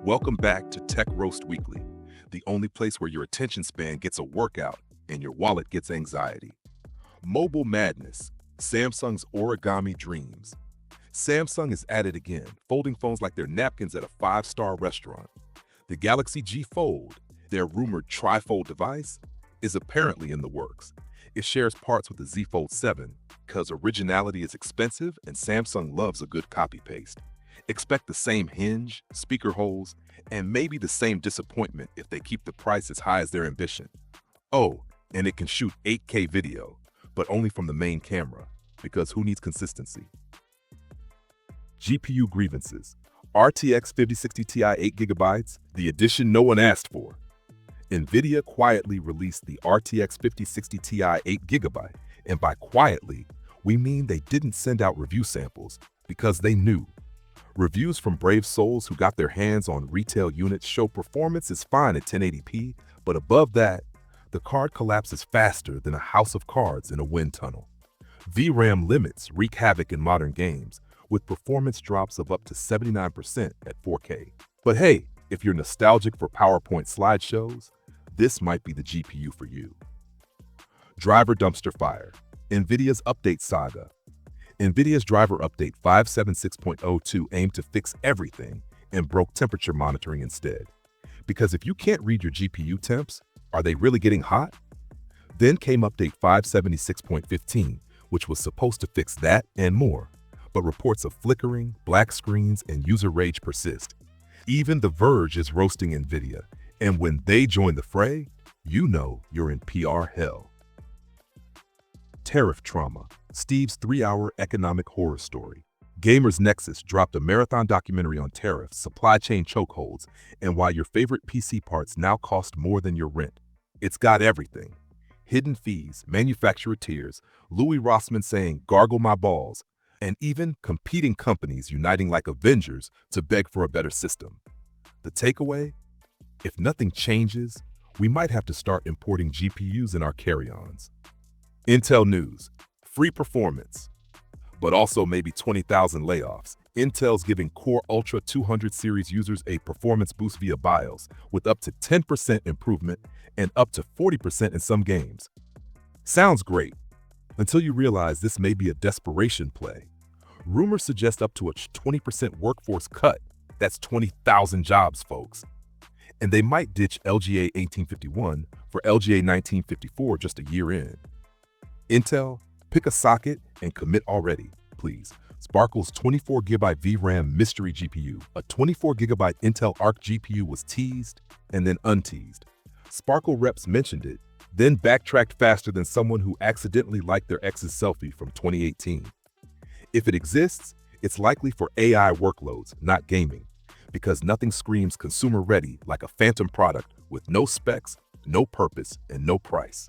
Welcome back to Tech Roast Weekly, the only place where your attention span gets a workout and your wallet gets anxiety. Mobile madness, Samsung's origami dreams. Samsung is at it again, folding phones like they're napkins at a five-star restaurant. The Galaxy G Fold, their rumored tri-fold device, is apparently in the works. It shares parts with the Z Fold 7 because originality is expensive and Samsung loves a good copy-paste. Expect the same hinge, speaker holes, and maybe the same disappointment if they keep the price as high as their ambition. Oh, and it can shoot 8K video, but only from the main camera, because who needs consistency? GPU grievances. RTX 5060 Ti 8GB, the edition no one asked for. Nvidia quietly released the RTX 5060 Ti 8GB, and by quietly, we mean they didn't send out review samples because they knew. Reviews from brave souls who got their hands on retail units show performance is fine at 1080p, but above that, the card collapses faster than a house of cards in a wind tunnel. VRAM limits wreak havoc in modern games, with performance drops of up to 79% at 4K. But hey, if you're nostalgic for PowerPoint slideshows, this might be the GPU for you. Driver dumpster fire. Nvidia's update saga. Nvidia's driver update 576.02 aimed to fix everything and broke temperature monitoring instead. Because if you can't read your GPU temps, are they really getting hot? Then came update 576.15, which was supposed to fix that and more. But reports of flickering, black screens, and user rage persist. Even The Verge is roasting Nvidia, and when they join the fray, you know you're in PR hell. Tariff trauma. Steve's 3-hour economic horror story. Gamers Nexus dropped a marathon documentary on tariffs, supply chain chokeholds, and why your favorite PC parts now cost more than your rent. It's got everything. Hidden fees, manufacturer tiers, Louis Rossmann saying, "Gargle my balls," and even competing companies uniting like Avengers to beg for a better system. The takeaway? If nothing changes, we might have to start importing GPUs in our carry-ons. Intel news. Free performance, but also maybe 20,000 layoffs. Intel's giving Core Ultra 200 series users a performance boost via BIOS with up to 10% improvement and up to 40% in some games. Sounds great, until you realize this may be a desperation play. Rumors suggest up to a 20% workforce cut. That's 20,000 jobs, folks. And they might ditch LGA 1851 for LGA 1954 just a year in. Intel, pick a socket and commit already, please. Sparkle's 24GB VRAM mystery GPU, a 24GB Intel Arc GPU was teased and then unteased. Sparkle reps mentioned it, then backtracked faster than someone who accidentally liked their ex's selfie from 2018. If it exists, it's likely for AI workloads, not gaming, because nothing screams consumer-ready like a phantom product with no specs, no purpose, and no price.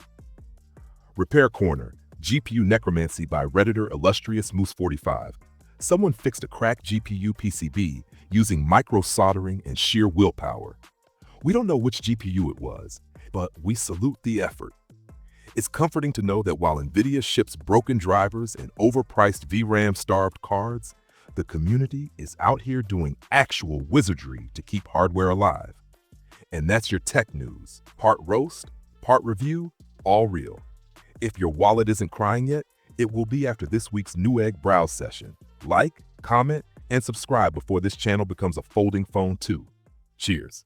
Repair Corner. GPU necromancy by Redditor Illustrious Moose 45. Someone fixed a cracked GPU PCB using micro-soldering and sheer willpower. We don't know which GPU it was, but we salute the effort. It's comforting to know that while Nvidia ships broken drivers and overpriced VRAM-starved cards, the community is out here doing actual wizardry to keep hardware alive. And that's your tech news. Part roast, part review, all real. If your wallet isn't crying yet, it will be after this week's Newegg browse session. Like, comment, and subscribe before this channel becomes a folding phone too. Cheers.